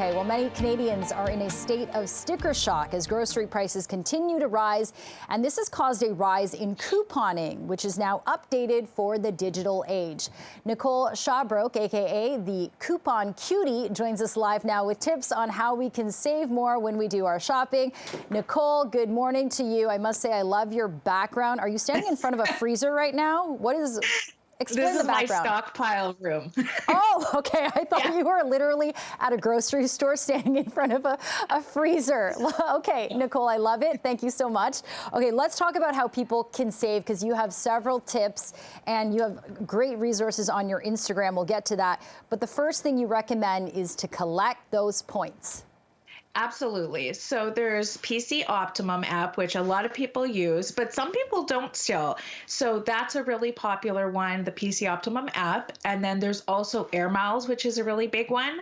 Okay, well, many Canadians are in a state of sticker shock as grocery prices continue to rise, and this has caused a rise in couponing, which is now updated for the digital age. Nicole Shawbrook, aka the Coupon Cutie, joins us live now with tips on how we can save more when we do our shopping. Nicole, good morning to you. I must say I love your background. Are you standing in front of a freezer right now? What is... Explain This the is background. my stockpile room. Oh, okay. I thought you were literally at a grocery store standing in front of a freezer. Okay, Nicole, I love it. Thank you so much. Okay, let's talk about how people can save, because you have several tips and you have great resources on your Instagram. We'll get to that. But the first thing you recommend is to collect those points. Absolutely. So there's PC Optimum app, which a lot of people use, but some people don't still. So that's a really popular one, the PC Optimum app. And then there's also Air Miles, which is a really big one.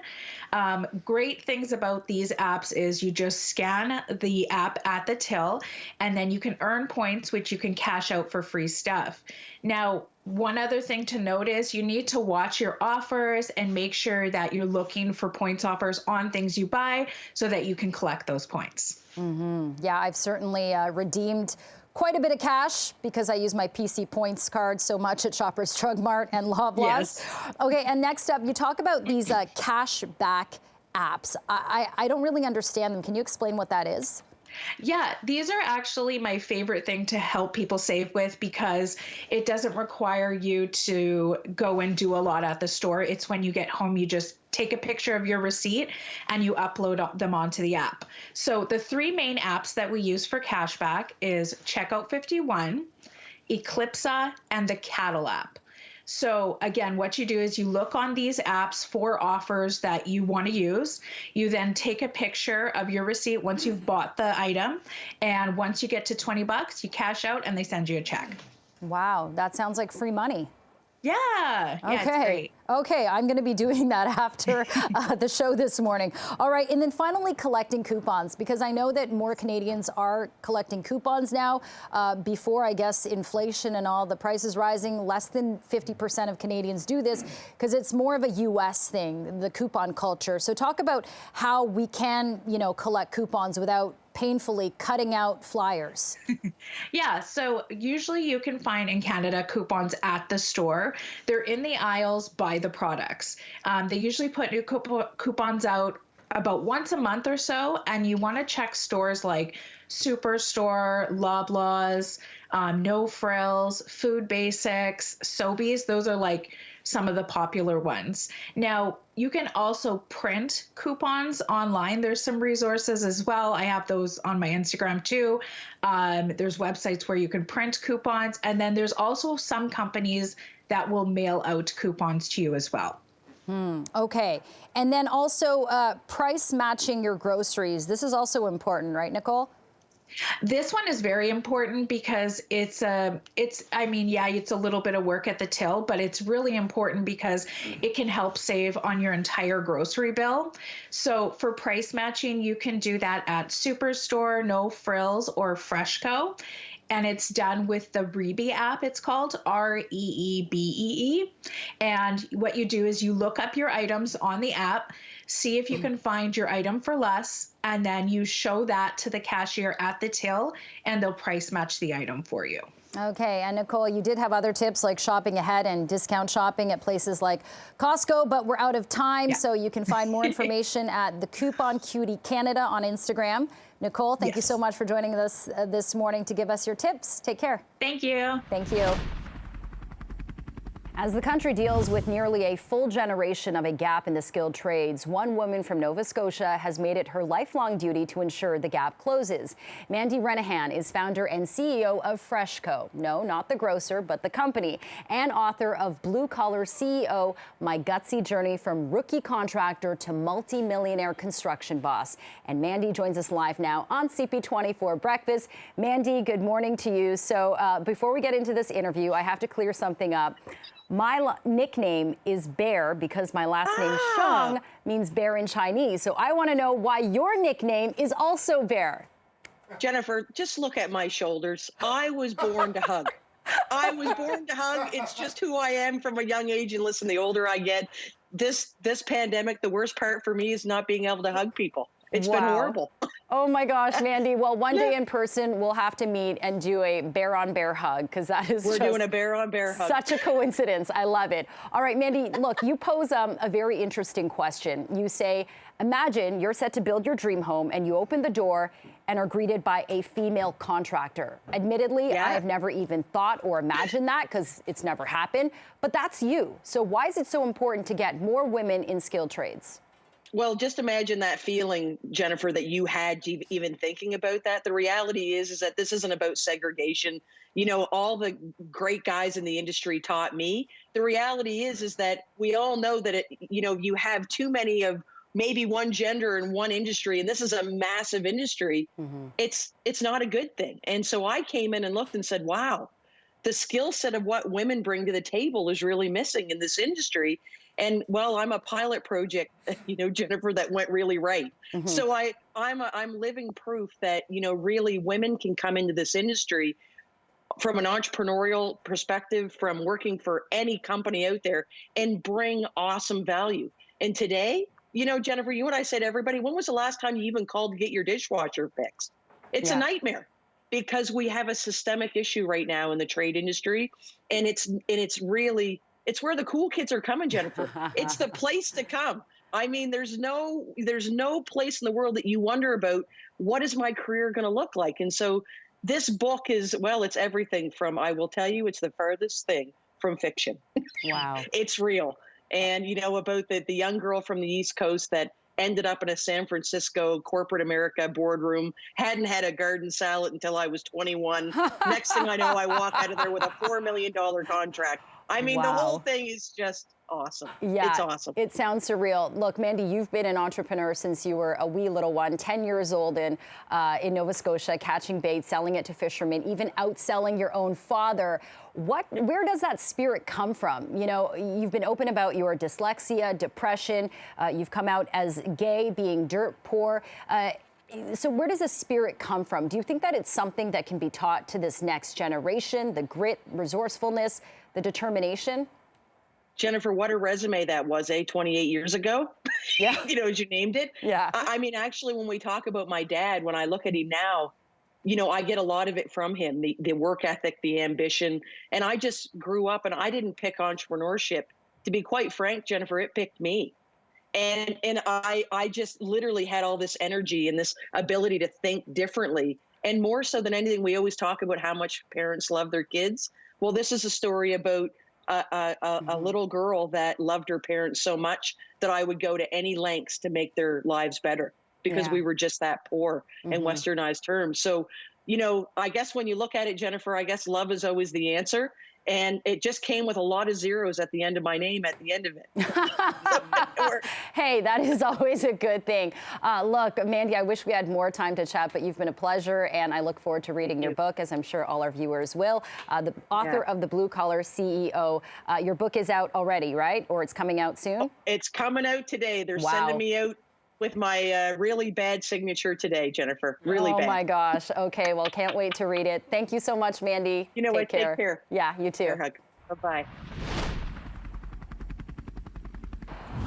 Great things about these apps is you just scan the app at the till, and then you can earn points, which you can cash out for free stuff. Now, one other thing to note is you need to watch your offers and make sure that you're looking for points offers on things you buy so that you can collect those points. Yeah, I've certainly redeemed quite a bit of cash because I use my PC points card so much at Shoppers Drug Mart and Loblaws. Yes. Okay, and next up, you talk about these cash back apps. I don't really understand them. Can you explain what that is? Yeah, these are actually my favorite thing to help people save with because it doesn't require you to go and do a lot at the store. It's when you get home, you just take a picture of your receipt and you upload them onto the app. So the three main apps that we use for cashback is Checkout 51, Eclipsa, and the Cattle app. So again, what you do is you look on these apps for offers that you want to use. You then take a picture of your receipt once you've bought the item. And once you get to 20 bucks, you cash out and they send you a check. Wow, that sounds like free money. Yeah, Okay. It's great. Okay, I'm going to be doing that after the show this morning. All right, and then finally collecting coupons, because I know that more Canadians are collecting coupons now. Before, I guess, inflation and all the prices rising, less than 50% of Canadians do this because it's more of a U.S. thing, the coupon culture. So talk about how we can, collect coupons without painfully cutting out flyers. Yeah, so usually you can find in Canada coupons at the store. They're in the aisles by the products. They usually put new coupons out about once a month or so, and you want to check stores like Superstore, Loblaws, No Frills, Food Basics, Sobeys. Those are like some of the popular ones. Now, you can also print coupons online. There's some resources as well. I have those on my Instagram too. There's websites where you can print coupons. And then there's also some companies that will mail out coupons to you as well. Okay. And then also price matching your groceries. This is also important, right, Nicole? This one is very important because it's a little bit of work at the till, but it's really important because it can help save on your entire grocery bill. So for price matching, you can do that at Superstore, No Frills, or Freshco. And it's done with the Reebee app. It's called Reebee. And what you do is you look up your items on the app, see if you can find your item for less, and then you show that to the cashier at the till, and they'll price match the item for you. Okay, and Nicole, you did have other tips like shopping ahead and discount shopping at places like Costco, but we're out of time, so you can find more information at the Coupon Cutie Canada on Instagram. Nicole, thank you so much for joining us this morning to give us your tips. Take care. Thank you. Thank you. As the country deals with nearly a full generation of a gap in the skilled trades, one woman from Nova Scotia has made it her lifelong duty to ensure the gap closes. Mandy Renahan is founder and CEO of Freshco. No, not the grocer, but the company, and author of Blue Collar CEO, My Gutsy Journey from Rookie Contractor to Multi-Millionaire Construction Boss. And Mandy joins us live now on CP24 Breakfast. Mandy, good morning to you. So before we get into this interview, I have to clear something up. My nickname is Bear because my last name, Sheng, means bear in Chinese. So I want to know why your nickname is also Bear. Jennifer, just look at my shoulders. I was born to hug. I was born to hug. It's just who I am from a young age. And listen, the older I get, this pandemic, the worst part for me is not being able to hug people. It's been Wow. horrible. Oh my gosh, Mandy. Well, one Yeah. day in person, we'll have to meet and do a bear-on-bear hug, because that is We're just doing a bear-on-bear hug. such a coincidence. I love it. All right, Mandy, look, you pose a very interesting question. You say, imagine you're set to build your dream home and you open the door and are greeted by a female contractor. Admittedly, Yeah. I have never even thought or imagined that, because it's never happened, but that's you. So why is it so important to get more women in skilled trades? Well, just imagine that feeling, Jennifer, that you had even thinking about that. The reality is that this isn't about segregation. You know, all the great guys in the industry taught me. The reality is that we all know that you have too many of maybe one gender in one industry, and this is a massive industry. It's not a good thing. And so I came in and looked and said, wow, the skill set of what women bring to the table is really missing in this industry. And well, I'm a pilot project, Jennifer, that went really right. So I'm living proof that, really women can come into this industry from an entrepreneurial perspective, from working for any company out there, and bring awesome value. And today, Jennifer, you and I said, everybody, when was the last time you even called to get your dishwasher fixed? It's a Yeah. nightmare, because we have a systemic issue right now in the trade industry, and it's where the cool kids are coming, Jennifer. It's the place to come. I mean, there's no place in the world that you wonder about, what is my career going to look like? And so this book is, well, it's everything from, I will tell you, it's the farthest thing from fiction. Wow. It's real. And about the young girl from the East Coast that ended up in a San Francisco corporate America boardroom, hadn't had a garden salad until I was 21. Next thing I know, I walk out of there with a $4 million contract. I mean, the whole Wow. thing is just awesome. Yeah, It's awesome. it sounds surreal. Look, Mandy, you've been an entrepreneur since you were a wee little one, 10 years old in Nova Scotia, catching bait, selling it to fishermen, even outselling your own father. Where does that spirit come from? You've been open about your dyslexia, depression. You've come out as gay, being dirt poor. So where does the spirit come from? Do you think that it's something that can be taught to this next generation, the grit, resourcefulness, the determination? Jennifer, what a resume that was, 28 years ago? Yeah. As you named it. Yeah. I mean, actually, when we talk about my dad, when I look at him now, I get a lot of it from him, the work ethic, the ambition. And I just grew up and I didn't pick entrepreneurship. To be quite frank, Jennifer, it picked me. And I just literally had all this energy and this ability to think differently. And more so than anything, we always talk about how much parents love their kids. Well, this is a story about a little girl that loved her parents so much that I would go to any lengths to make their lives better, because we were just that poor in westernized terms. So, I guess when you look at it, Jennifer, I guess love is always the answer. And it just came with a lot of zeros at the end of my name at the end of it. Hey, that is always a good thing. Look, Mandy, I wish we had more time to chat, but you've been a pleasure, and I look forward to reading your book, as I'm sure all our viewers will. The author of The Blue Collar CEO. Your book is out already, right? Or it's coming out soon? It's coming out today. They're sending me out with my really bad signature today, Jennifer. Really bad. Oh my gosh. Okay, well, can't wait to read it. Thank you so much, Mandy. Take care. Yeah, you too. Hug. Bye-bye.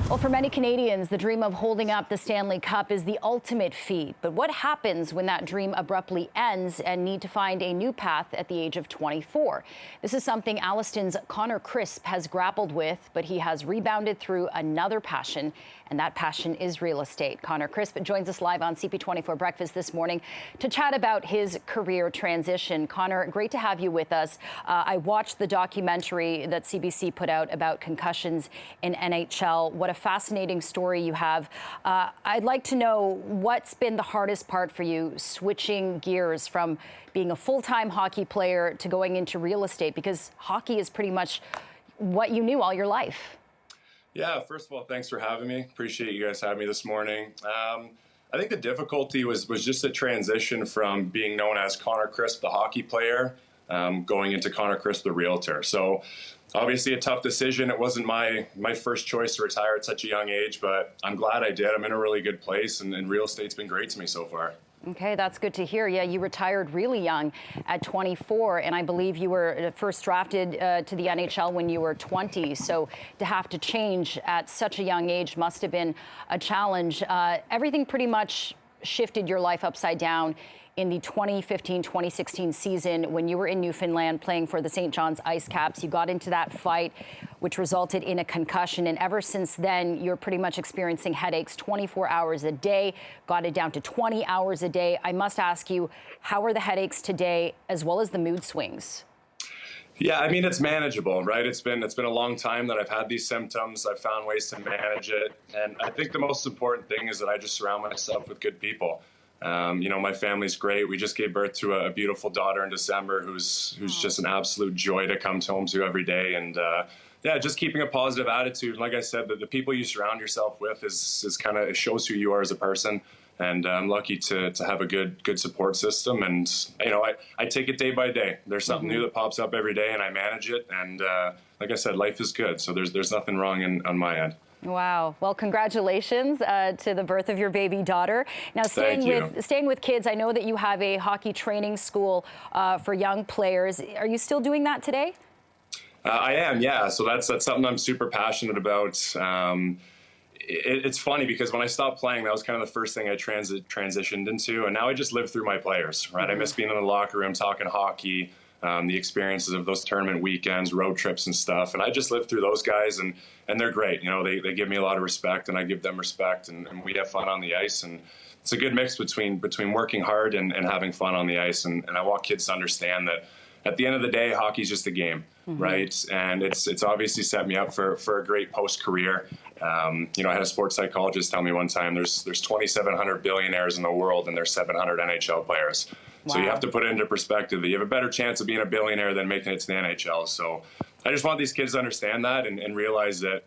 Well, for many Canadians, the dream of holding up the Stanley Cup is the ultimate feat. But what happens when that dream abruptly ends and need to find a new path at the age of 24? This is something Alliston's Connor Crisp has grappled with, but he has rebounded through another passion, and that passion is real estate. Connor Crisp joins us live on CP24 Breakfast this morning to chat about his career transition. Connor, great to have you with us. I watched the documentary that CBC put out about concussions in NHL. What a fascinating story you have. I'd like to know what's been the hardest part for you switching gears from being a full-time hockey player to going into real estate, because hockey is pretty much what you knew all your life. Yeah, first of all, thanks for having me. Appreciate you guys having me this morning. I think the difficulty was just a transition from being known as Connor Crisp, the hockey player, going into Connor Crisp, the realtor. So obviously a tough decision. It wasn't my first choice to retire at such a young age, but I'm glad I did. I'm in a really good place, and real estate's been great to me so far. Okay, that's good to hear. Yeah, you retired really young at 24, and I believe you were first drafted to the NHL when you were 20. So to have to change at such a young age must have been a challenge. Everything pretty much shifted your life upside down in the 2015-2016 season when you were in Newfoundland playing for the St. John's Ice Caps. You got into that fight, which resulted in a concussion. And ever since then, you're pretty much experiencing headaches 24 hours a day, got it down to 20 hours a day. I must ask you, how are the headaches today, as well as the mood swings? Yeah, I mean, it's manageable, right? It's been a long time that I've had these symptoms. I've found ways to manage it. And I think the most important thing is that I just surround myself with good people. My family's great. We just gave birth to a beautiful daughter in December who's just an absolute joy to come home to every day. And just keeping a positive attitude. Like I said, the people you surround yourself with is kind of, it shows who you are as a person. And I'm lucky to have a good support system. And, I take it day by day. There's something new that pops up every day and I manage it. And like I said, life is good. So there's nothing wrong on my end. Wow. Well, congratulations to the birth of your baby daughter. Now, staying with kids, I know that you have a hockey training school for young players. Are you still doing that today? I am, yeah. So that's something I'm super passionate about. It's funny because when I stopped playing, that was kind of the first thing I transitioned into. And now I just live through my players, right? I miss being in the locker room talking hockey. The experiences of those tournament weekends, road trips and stuff. And I just live through those guys and they're great. They give me a lot of respect and I give them respect and we have fun on the ice. And it's a good mix between working hard and having fun on the ice. And I want kids to understand that at the end of the day, hockey's just a game, right? And it's obviously set me up for a great post-career. I had a sports psychologist tell me one time, there's 2,700 billionaires in the world and there's 700 NHL players. Wow. So you have to put it into perspective that you have a better chance of being a billionaire than making it to the NHL. So I just want these kids to understand that and realize that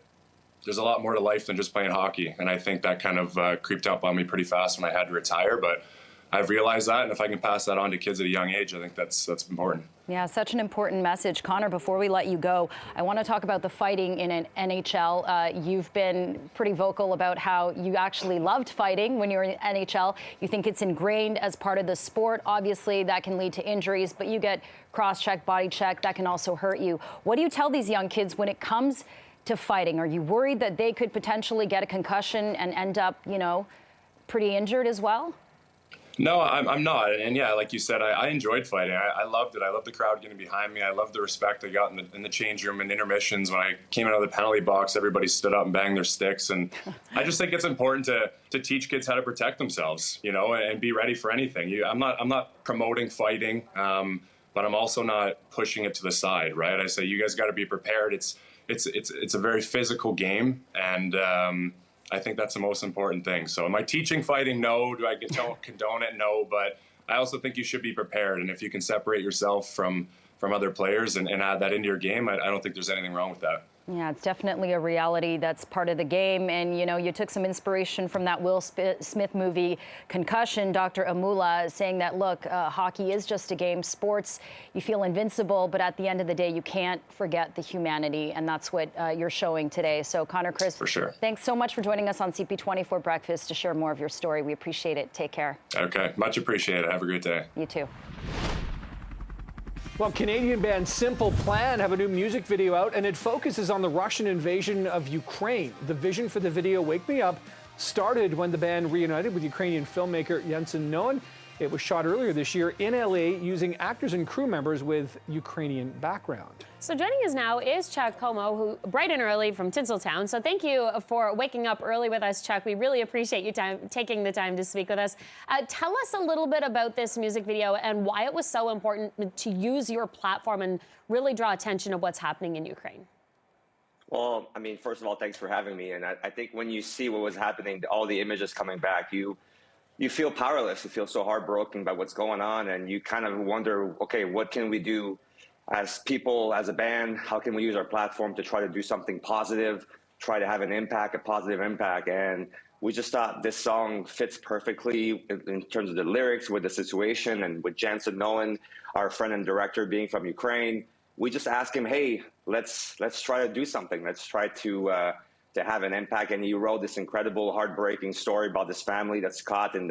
there's a lot more to life than just playing hockey. And I think that kind of creeped up on me pretty fast when I had to retire. But I've realized that, and if I can pass that on to kids at a young age, I think that's important. Yeah, such an important message. Connor, before we let you go, I want to talk about the fighting in an NHL. You've been pretty vocal about how you actually loved fighting when you were in NHL. You think it's ingrained as part of the sport. Obviously, that can lead to injuries, but you get cross-check, body check, that can also hurt you. What do you tell these young kids when it comes to fighting? Are you worried that they could potentially get a concussion and end up, pretty injured as well? No, I'm not. And yeah, like you said, I enjoyed fighting. I loved it. I loved the crowd getting behind me. I loved the respect I got in the change room and intermissions. When I came out of the penalty box, everybody stood up and banged their sticks. And I just think it's important to teach kids how to protect themselves, and be ready for anything. I'm not promoting fighting, but I'm also not pushing it to the side, right? I say you guys got to be prepared. It's a very physical game, and I think that's the most important thing. So am I teaching fighting? No. Do I condone it? No. But I also think you should be prepared. And if you can separate yourself from other players and add that into your game, I don't think there's anything wrong with that. Yeah, it's definitely a reality that's part of the game. And, you took some inspiration from that Will Smith movie, Concussion. Dr. Amula saying that, look, hockey is just a game. Sports, you feel invincible, but at the end of the day, you can't forget the humanity. And that's what you're showing today. So, Connor, Chris, for sure. Thanks so much for joining us on CP24 Breakfast to share more of your story. We appreciate it. Take care. Okay, much appreciated. Have a great day. You too. Well, Canadian band Simple Plan have a new music video out, and it focuses on the Russian invasion of Ukraine. The vision for the video, Wake Me Up, started when the band reunited with Ukrainian filmmaker Yensen Noen. It was shot earlier this year in LA using actors and crew members with Ukrainian background. So joining us now is Chuck Como, who bright and early from Tinseltown. So thank you for waking up early with us, Chuck. We really appreciate you taking the time to speak with us. Tell us a little bit about this music video and why it was so important to use your platform and really draw attention to what's happening in Ukraine. Well, I mean, first of all, thanks for having me. And I think when you see what was happening, all the images coming back, you feel powerless. You feel so heartbroken by what's going on. And you kind of wonder, okay, what can we do as people, as a band? How can we use our platform to try to do something positive, try to have an impact, a positive impact? And we just thought this song fits perfectly in terms of the lyrics with the situation. And with Yensen Noen, our friend and director, being from Ukraine, we just asked him, hey, let's try to do something. Let's try to have an impact. And he wrote this incredible, heartbreaking story about this family that's caught in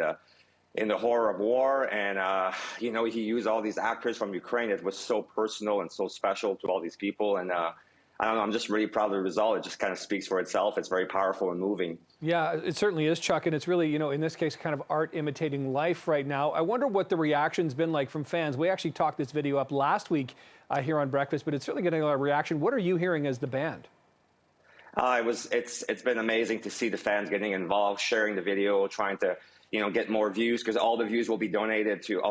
in the horror of war. And, you know, he used all these actors from Ukraine. It was so personal and so special to all these people. And I don't know, I'm just really proud of the result. It just kind of speaks for itself. It's very powerful and moving. Yeah, it certainly is, Chuck. And it's really, you know, in this case, kind of art imitating life right now. I wonder what the reaction's been like from fans. We actually talked this video up last week here on Breakfast, but it's certainly getting a lot of reaction. What are you hearing as the band? It's been amazing to see the fans getting involved, sharing the video, trying to, you know, get more views, because all the views will be donated to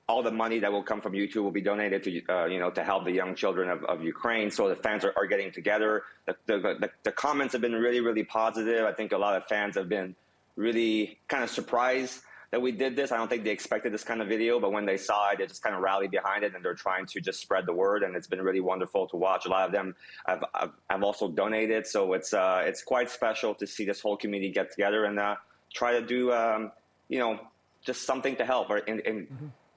all the money that will come from YouTube will be donated to, you know, to help the young children of Ukraine. So the fans are getting together. The comments have been really, really positive. I think a lot of fans have been really kind of surprised that we did this. I don't think they expected this kind of video, but when they saw it, they just kind of rallied behind it, and they're trying to just spread the word. And it's been really wonderful to watch. A lot of them have also donated. So it's quite special to see this whole community get together and try to do, you know, just something to help or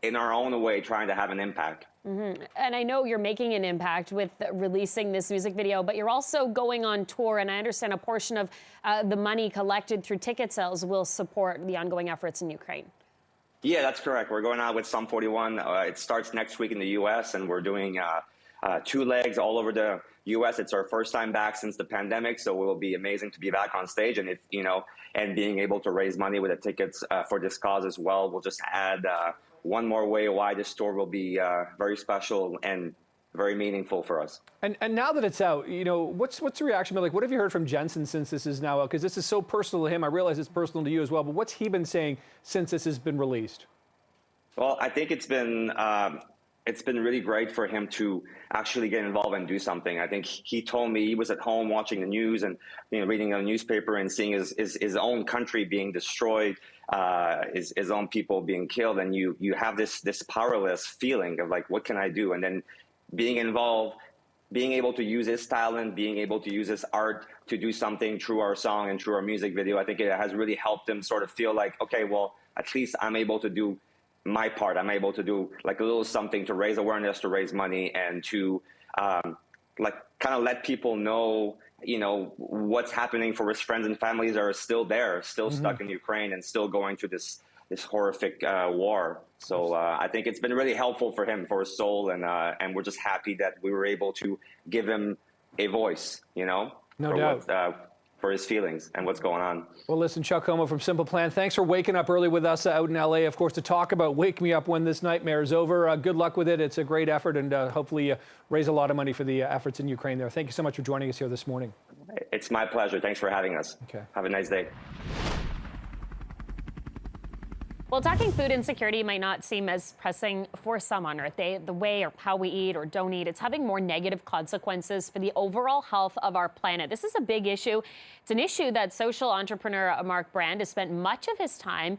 in our own way, trying to have an impact. Mm-hmm. And I know you're making an impact with releasing this music video, but you're also going on tour, and I understand a portion of the money collected through ticket sales will support the ongoing efforts in Ukraine. Yeah, that's correct. We're going out with Sum 41. It starts next week in the U.S., and we're doing 2 legs all over the U.S. It's our first time back since the pandemic, so it will be amazing to be back on stage, and and being able to raise money with the tickets for this cause as well. We'll just add one more way why this tour will be very special and very meaningful for us. And now that it's out, you know, what's the reaction been like? What have you heard from Jensen since this is now out? Because this is so personal to him. I realize it's personal to you as well, but what's he been saying since this has been released? Well, I think it's been really great for him to actually get involved and do something. I think he told me he was at home watching the news and, you know, reading a newspaper and seeing his own country being destroyed, his own people being killed, and you have this powerless feeling of like, what can I do? And then being involved, being able to use his talent, being able to use his art to do something through our song and through our music video, I think it has really helped him sort of feel like, okay, well, at least I'm able to do my part. I'm able to do like a little something to raise awareness, to raise money, and to like kind of let people know, you know, what's happening for his friends and families that are still there, still stuck in Ukraine and still going through this horrific war. So I think it's been really helpful for him, for his soul, and we're just happy that we were able to give him a voice, you know, no doubt. For his feelings and what's going on. Well, listen, Chuck Como from Simple Plan, thanks for waking up early with us out in LA, of course, to talk about Wake Me Up When This Nightmare is Over. Good luck with it. It's a great effort, and hopefully raise a lot of money for the efforts in Ukraine there. Thank you so much for joining us here this morning. It's my pleasure. Thanks for having us. Okay. Have a nice day. Well, talking food insecurity might not seem as pressing for some on Earth. The way or how we eat or don't eat, it's having more negative consequences for the overall health of our planet. This is a big issue. It's an issue that social entrepreneur Mark Brand has spent much of his time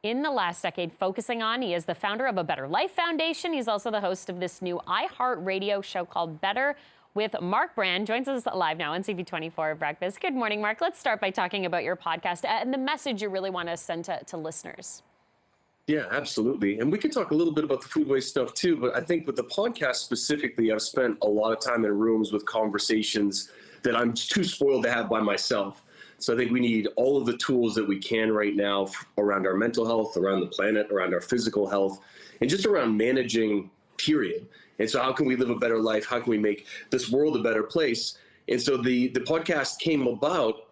in the last decade focusing on. He is the founder of a Better Life Foundation. He's also the host of this new iHeartRadio show called Better with Mark Brand. Joins us live now on CP24 Breakfast. Good morning, Mark. Let's start by talking about your podcast and the message you really want to send to listeners. Yeah, absolutely. And we could talk a little bit about the food waste stuff too, but I think with the podcast specifically, I've spent a lot of time in rooms with conversations that I'm too spoiled to have by myself. So I think we need all of the tools that we can right now around our mental health, around the planet, around our physical health, and just around managing, period. And so how can we live a better life? How can we make this world a better place? And so the podcast came about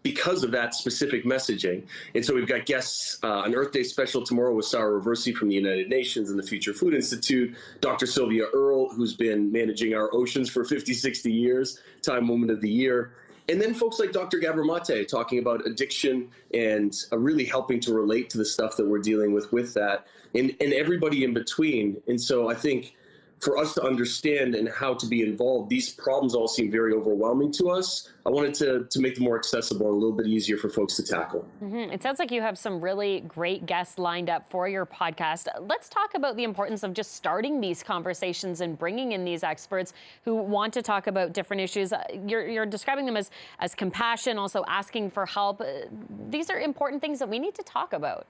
because of that specific messaging. And so we've got guests, an Earth Day special tomorrow with Sarah Reversi from the United Nations and the Future Food Institute, Dr. Sylvia Earle, who's been managing our oceans for 50, 60 years, Time Woman of the Year. And then folks like Dr. Gabor Mate talking about addiction and really helping to relate to the stuff that we're dealing with that, and everybody in between. And so I think for us to understand and how to be involved, these problems all seem very overwhelming to us. I wanted to make them more accessible and a little bit easier for folks to tackle. It sounds like you have some really great guests lined up for your podcast. Let's talk about the importance of just starting these conversations and bringing in these experts who want to talk about different issues. You're describing them as compassion, also asking for help. These are important things that we need to talk about.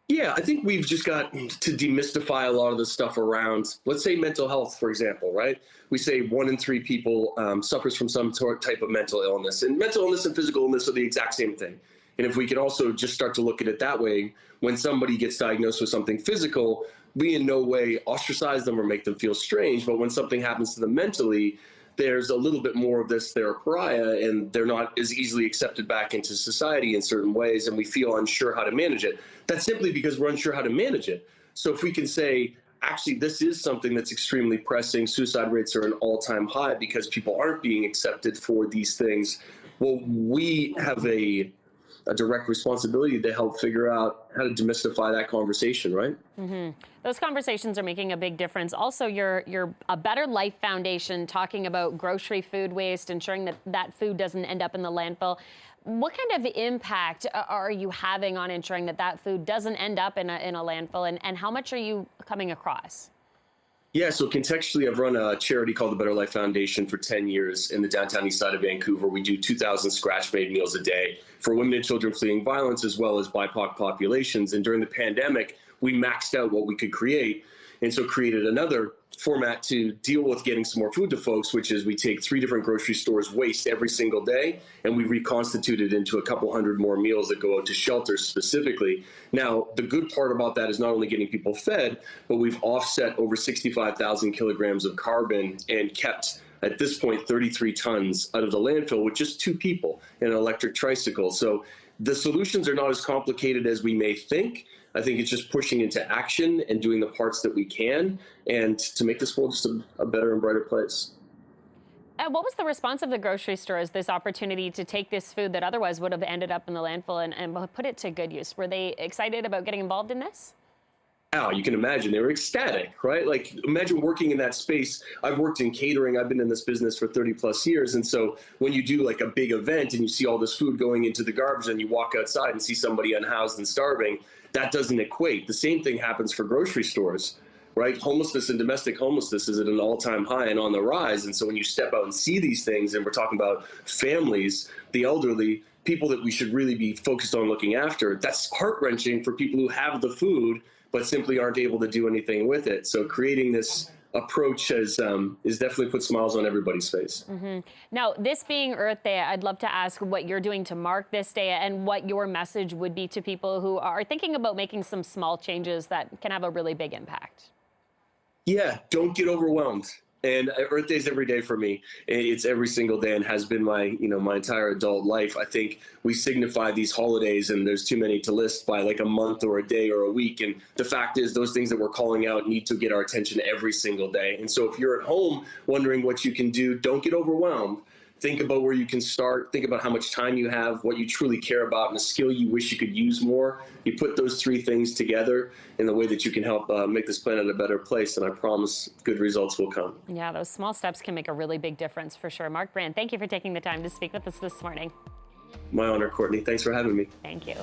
Yeah, I think we've just got to demystify a lot of the stuff around, let's say, mental health, for example, right? We say 1 in 3 people suffers from some type of mental illness. And mental illness and physical illness are the exact same thing. And if we can also just start to look at it that way, when somebody gets diagnosed with something physical, we in no way ostracize them or make them feel strange. But when something happens to them mentally, there's a little bit more of this, they're a pariah, and they're not as easily accepted back into society in certain ways, and we feel unsure how to manage it. That's simply because we're unsure how to manage it. So if we can say, actually, this is something that's extremely pressing, suicide rates are an all-time high because people aren't being accepted for these things, well, we have a direct responsibility to help figure out how to demystify that conversation, right? Those conversations are making a big difference. Also, you're a Better Life Foundation talking about grocery food waste, ensuring that that food doesn't end up in the landfill. What kind of impact are you having on ensuring that that food doesn't end up in a landfill, and how much are you coming across? Yeah, so contextually, I've run a charity called the Better Life Foundation for 10 years in the downtown east side of Vancouver. We do 2,000 scratch-made meals a day for women and children fleeing violence, as well as BIPOC populations. And during the pandemic, we maxed out what we could create, and so created another format to deal with getting some more food to folks, which is we take 3 different grocery stores' waste every single day, and we reconstitute it into a couple hundred more meals that go out to shelters specifically. Now, the good part about that is not only getting people fed, but we've offset over 65,000 kilograms of carbon and kept, at this point, 33 tons out of the landfill with just 2 people in an electric tricycle. So the solutions are not as complicated as we may think. I think it's just pushing into action and doing the parts that we can, and to make this world just a better and brighter place. What was the response of the grocery stores, this opportunity to take this food that otherwise would have ended up in the landfill and put it to good use? Were they excited about getting involved in this? You can imagine they were ecstatic, right? Like, imagine working in that space. I've worked in catering. I've been in this business for 30 plus years. And so when you do like a big event and you see all this food going into the garbage and you walk outside and see somebody unhoused and starving, that doesn't equate. The same thing happens for grocery stores, right? Homelessness and domestic homelessness is at an all-time high and on the rise. And so when you step out and see these things, and we're talking about families, the elderly, people that we should really be focused on looking after, that's heart-wrenching for people who have the food but simply aren't able to do anything with it. So creating this approach is definitely put smiles on everybody's face. Now, this being Earth Day, I'd love to ask what you're doing to mark this day and what your message would be to people who are thinking about making some small changes that can have a really big impact. Yeah, don't get overwhelmed. And Earth Day is every day for me. It's every single day and has been my entire adult life. I think we signify these holidays, and there's too many to list, by like a month or a day or a week. And the fact is, those things that we're calling out need to get our attention every single day. And so if you're at home wondering what you can do, don't get overwhelmed. Think about where you can start. Think about how much time you have, what you truly care about, and a skill you wish you could use more. You put those 3 things together in the way that you can help make this planet a better place, and I promise good results will come. Yeah, those small steps can make a really big difference for sure. Mark Brand, thank you for taking the time to speak with us this morning. My honor, Courtney. Thanks for having me. Thank you.